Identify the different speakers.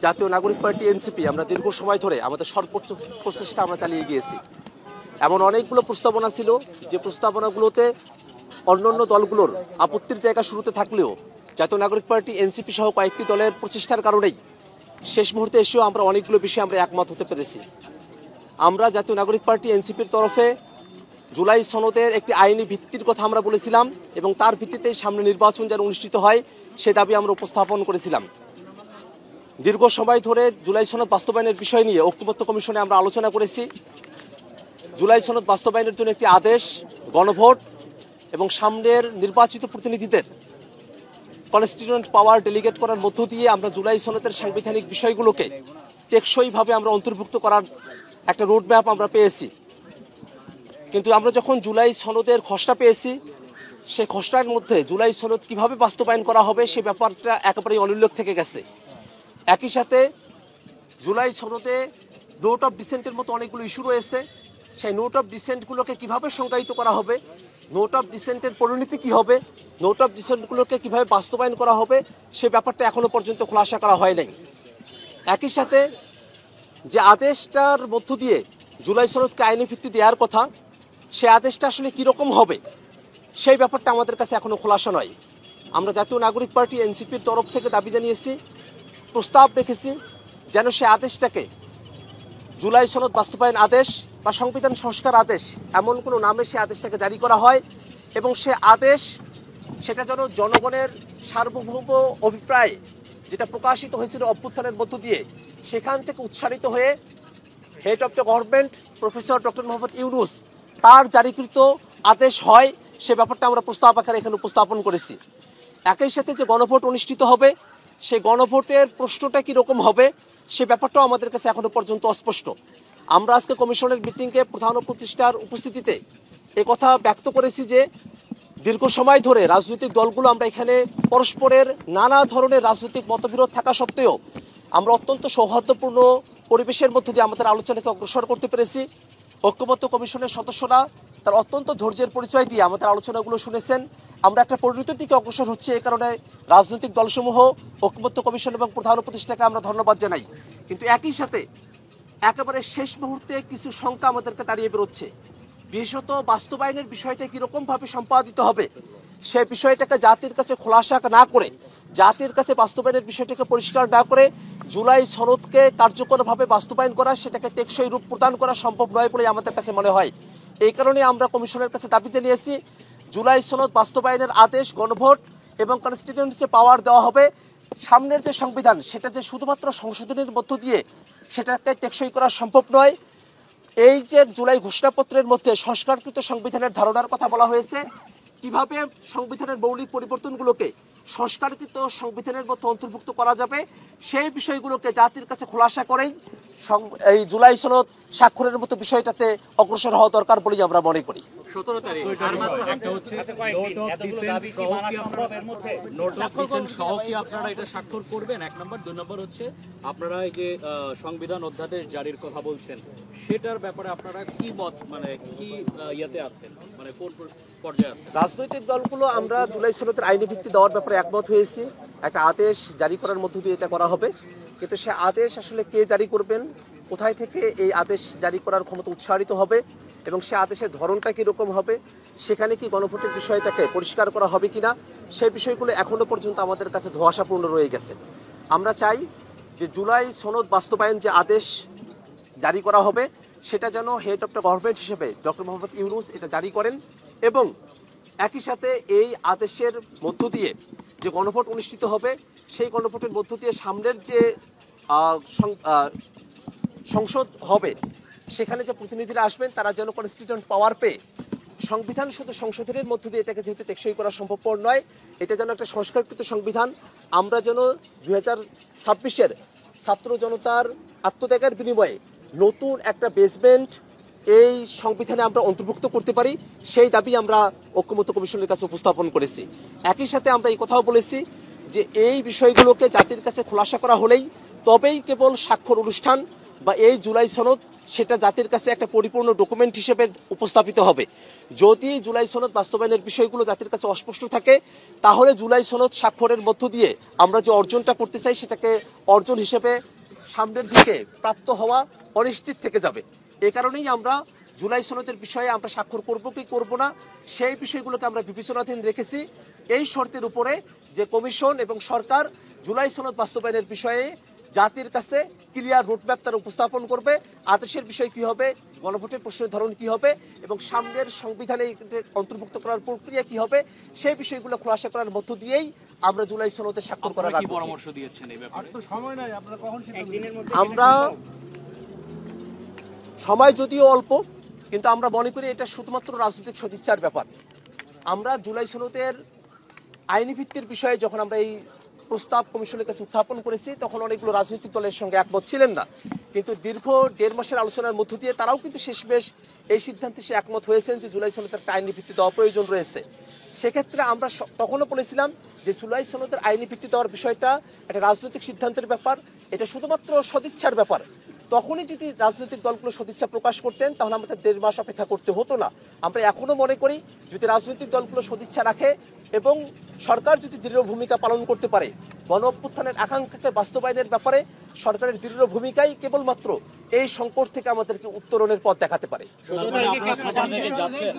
Speaker 1: জাতীয় নাগরিক party NCP আমরা দীর্ঘ সময় ধরে আমাদের সর্বোচ্চ প্রচেষ্টা আমরা চালিয়ে গিয়েছি। এমন অনেকগুলো প্রস্তাবনা ছিল যে প্রস্তাবনাগুলোতে অন্যান্য দলগুলোর আপত্তির জায়গা শুরুতে থাকলেও জাতীয় নাগরিক পার্টি এনসিপি সহ কয়েকটি দলের প্রচেষ্টার কারণেই শেষ মুহূর্তে এসেও আমরা অনেকগুলো বিষয়ে আমরা একমত হতে পেরেছি। আমরা জাতীয় নাগরিক পার্টি এনসিপির তরফে জুলাই সনদের একটি আইনি ভিত্তির কথা আমরা বলেছিলাম এবং তার ভিত্তিতেই সামনে নির্বাচন যেন অনুষ্ঠিত হয় সে দাবি আমরা উপস্থাপন করেছিলাম। দীর্ঘ সময় ধরে জুলাই সনদ বাস্তবায়নের বিষয় নিয়ে ঐক্যমত্য কমিশনে আমরা আলোচনা করেছি। জুলাই সনদ বাস্তবায়নের জন্য একটি আদেশ, গণভোট এবং সামনের নির্বাচিত প্রতিনিধিদের কনস্টিটিউয়েন্ট পাওয়ার ডেলিগেট করার মধ্য দিয়ে আমরা জুলাই সনদের সাংবিধানিক বিষয়গুলোকে টেকসইভাবে আমরা অন্তর্ভুক্ত করার একটা রোডম্যাপ আমরা পেয়েছি। কিন্তু আমরা যখন জুলাই সনদের খসড়া পেয়েছি সেই খসড়ার মধ্যে জুলাই সনদ কিভাবে বাস্তবায়ন করা হবে সে ব্যাপারটা একেবারেই অনুল্লেখ থেকে গেছে। একই সাথে জুলাই সনদে নোট অফ ডিসেন্টের মতো অনেকগুলো ইস্যু রয়েছে। সেই নোট অফ ডিসেন্টগুলোকে কিভাবে সংজ্ঞায়িত করা হবে, নোট অফ ডিসেন্টের পরিণতি কী হবে, নোট অফ ডিসেন্টগুলোকে কীভাবে বাস্তবায়ন করা হবে সে ব্যাপারটা এখনও পর্যন্ত খোলাসা করা হয় নাই। একই সাথে যে আদেশটার মধ্য দিয়ে জুলাই সনদকে আইনি ভিত্তি দেওয়ার কথা সে আদেশটা আসলে কীরকম হবে সেই ব্যাপারটা আমাদের কাছে এখনও খোলাসা নয়। আমরা জাতীয় নাগরিক পার্টি এনসিপির তরফ থেকে দাবি জানিয়েছি, প্রস্তাব রেখেছি যেন সে আদেশটাকে জুলাই সনদ বাস্তবায়ন আদেশ বা সংবিধান সংস্কার আদেশ এমন কোনো নামে সে আদেশটাকে জারি করা হয় এবং সে আদেশ সেটা যেন জনগণের সার্বভৌম অভিপ্রায় যেটা প্রকাশিত হয়েছিল অভ্যুত্থানের মধ্য দিয়ে সেখান থেকে উৎসারিত হয়ে head of the government professor doctor Mohammad Yunus তার জারিকৃত আদেশ হয় সে ব্যাপারটা আমরা প্রস্তাব আকারে এখানে উপস্থাপন করেছি। একই সাথে যে গণভোট অনুষ্ঠিত হবে সেই গণভোটের প্রশ্নটা কীরকম হবে সে ব্যাপারটাও আমাদের কাছে এখনও পর্যন্ত অস্পষ্ট। আমরা আজকে কমিশনের মিটিংকে প্রধান উপদেষ্টার উপস্থিতিতে কথা ব্যক্ত করেছি যে দীর্ঘ সময় ধরে রাজনৈতিক দলগুলো আমরা এখানে পরস্পরের নানা ধরনের রাজনৈতিক মতবিরোধ থাকা সত্ত্বেও আমরা অত্যন্ত সৌহার্দ্যপূর্ণ পরিবেশের মধ্য দিয়ে আমাদের আলোচনাকে অগ্রসর করতে পেরেছি। ঐক্যমত্য কমিশনের সদস্যরা তার অত্যন্ত ধৈর্যের পরিচয় দিয়ে আমাদের আলোচনাগুলো শুনেছেন। আমরা একটা পরিণতির দিকে অগ্রসর হচ্ছে, এই কারণে রাজনৈতিক দলসমূহ, ঐক্যমত্য কমিশন এবং প্রধান উপদেষ্টাকে আমরা ধন্যবাদ জানাই। কিন্তু একই সাথে একেবারে শেষ মুহূর্তে কিছু শঙ্কা আমাদেরকে দাঁড়িয়ে বেরোচ্ছে। বিশেষত বাস্তবায়নের বিষয়টা কীরকমভাবে সম্পাদিত হবে সে বিষয়টাকে জাতির কাছে খোলাসা না করে, জাতির কাছে বাস্তবায়নের বিষয়টাকে পরিষ্কার না করে জুলাই সনদকে কার্যকরভাবে বাস্তবায়ন করা, সেটাকে টেকসই রূপ প্রদান করা সম্ভব নয় বলে আমাদের কাছে মনে হয়। এই কারণে আমরা কমিশনের কাছে দাবি জানিয়েছি জুলাই সনদ বাস্তবায়নের আদেশ, গণভোট এবং কনস্টিটিউয়েন্সি পাওয়ার দেওয়া হবে। সামনের যে সংবিধান সেটা যে শুধুমাত্র সংশোধনের মধ্য দিয়ে সেটাকে টেকসই করা সম্ভব নয়। এই যে জুলাই ঘোষণাপত্রের মধ্যে সংস্কারকৃত সংবিধানের ধারণার কথা বলা হয়েছে, কিভাবে সংবিধানের মৌলিক পরিবর্তনগুলোকে সংস্কারকৃত সংবিধানের মধ্যে অন্তর্ভুক্ত করা যাবে সেই বিষয়গুলোকে জাতির কাছে খোলাসা করেই এই জুলাই সনদ স্বাক্ষরের মতো বিষয়টাতে অগ্রসর হওয়া দরকার বলেই আমরা মনে করি।
Speaker 2: 17 তারিখ আপনারা এটা স্বাক্ষর করবেন, 1 নম্বর। 2 নম্বর হচ্ছে আপনারা এই যে সংবিধান অধ্যাদেশ জারির কথা বলছেন সেটার ব্যাপারে আপনারা কি মত, মানে কি ইয়াতে আছেন, মানে কোন পর্যায়ে আছেন?
Speaker 1: রাজনৈতিক দলগুলো আমরা জুলাই সনদের আইনি ভিত্তি দেওয়ার ব্যাপারে একমত হয়েছি। একটা আদেশ জারি করার মধ্য দিয়ে এটা করা হবে, কিন্তু সে আদেশ আসলে কে জারি করবেন, কোথায় থেকে এই আদেশ জারি করার ক্ষমতা উৎসাহিত হবে এবং সে আদেশের ধরনটা কীরকম হবে, সেখানে কি গণভোটের বিষয়টাকে পরিষ্কার করা হবে কিনা সেই বিষয়গুলো এখনও পর্যন্ত আমাদের কাছে ধোঁয়াশাপূর্ণ রয়ে গেছে। আমরা চাই যে জুলাই সনদ বাস্তবায়ন যে আদেশ জারি করা হবে সেটা যেন হেড অফ দ্য গভর্নমেন্ট হিসেবে ডক্টর মোহাম্মদ ইউনূস এটা জারি করেন এবং একই সাথে এই আদেশের মধ্য দিয়ে যে গণভোট অনুষ্ঠিত হবে সেই গণভোটের মধ্য দিয়ে সামনের যে সংসদ হবে সেখানে যে প্রতিনিধিরা আসবেন তারা যেন কনস্টিটিউয়েন্ট পাওয়ার পেয়ে সংবিধান শুধু সংশোধনের মধ্য দিয়ে এটাকে যেহেতু টেকসই করা সম্ভবপর নয়, এটা যেন একটা সংস্কারকৃত সংবিধান, আমরা যেন 2026-এর ছাত্র জনতার আত্মত্যাগের বিনিময়ে নতুন একটা বেসমেন্ট এই সংবিধানে আমরা অন্তর্ভুক্ত করতে পারি সেই দাবি আমরা ঐক্যমত্য কমিশনের কাছে উপস্থাপন করেছি। একই সাথে আমরা এই কথাও বলেছি যে এই বিষয়গুলোকে জাতির কাছে খোলাসা করা হলেই তবেই কেবল স্বাক্ষর অনুষ্ঠান বা এই জুলাই সনদ সেটা জাতির কাছে একটা পরিপূর্ণ ডকুমেন্ট হিসেবে উপস্থাপিত হবে। যদি জুলাই সনদ বাস্তবায়নের বিষয়গুলো জাতির কাছে অস্পষ্ট থাকে, তাহলে জুলাই সনদ স্বাক্ষরের মধ্য দিয়ে আমরা যে অর্জনটা করতে চাই সেটাকে অর্জন হিসেবে সামনের দিকে প্রাপ্ত হওয়া অনিশ্চিত থেকে যাবে। এ কারণেই আমরা জুলাই সনদের বিষয়ে আমরা স্বাক্ষর করব কি করব না সেই বিষয়গুলোকে আমরা বিবেচনাধীন রেখেছি, এই শর্তের উপরে যে কমিশন এবং সরকার জুলাই সনদ বাস্তবায়নের বিষয়ে জাতির কাছে ক্লিয়ার রোডম্যাপ তারা উপস্থাপন করবে। আদেশের বিষয় কি হবে, গণভোটের প্রশ্নের ধরন কি হবে এবং সামনের সংবিধানে অন্তর্ভুক্ত করার প্রক্রিয়া কি হবে, সেই বিষয়গুলো খোলাসা করার মধ্য দিয়েই আমরা জুলাই সনদে স্বাক্ষর করার
Speaker 2: আপনারা কি পরামর্শ দিয়েছেন এই ব্যাপারে?
Speaker 1: আমরা সময় যদিও অল্প, কিন্তু আমরা মনে করি এটা শুধুমাত্র রাজনৈতিক সদিচ্ছার ব্যাপার। আমরা জুলাই সনদের আইনি ভিত্তির বিষয়ে যখন আমরা এই প্রস্তাব কমিশনের কাছে উত্থাপন করেছি, তখন অনেকগুলো রাজনৈতিক দলের সঙ্গে একমত ছিলেন না, কিন্তু দীর্ঘ 1.5 মাসের আলোচনার মধ্য দিয়ে তারাও কিন্তু শেষমেশ এই সিদ্ধান্তে সে একমত হয়েছেন যে জুলাই সনদের একটা আইনি ভিত্তি দেওয়া প্রয়োজন রয়েছে। সেক্ষেত্রে আমরা তখনও বলেছিলাম যে জুলাই সনদের আইনি ভিত্তি দেওয়ার বিষয়টা একটা রাজনৈতিক সিদ্ধান্তের ব্যাপার, এটা শুধুমাত্র সদিচ্ছার ব্যাপার। তখনই যদি রাজনৈতিক দলগুলো সদিচ্ছা প্রকাশ করতেন তাহলে আমাদের 1.5 মাস অপেক্ষা করতে হতো না। আমরা এখনো মনে করি যদি রাজনৈতিক দলগুলো সদিচ্ছা রাখে এবং সরকার যদি দৃঢ় ভূমিকা পালন করতে পারে, গণ অভ্যুত্থানের আকাঙ্ক্ষাকে বাস্তবায়নের ব্যাপারে সরকারের দৃঢ় ভূমিকাই কেবলমাত্র এই সংকট থেকে আমাদেরকে উত্তরণের পথ দেখাতে পারে।
Speaker 2: আপনারা সভা থেকে যাচ্ছেন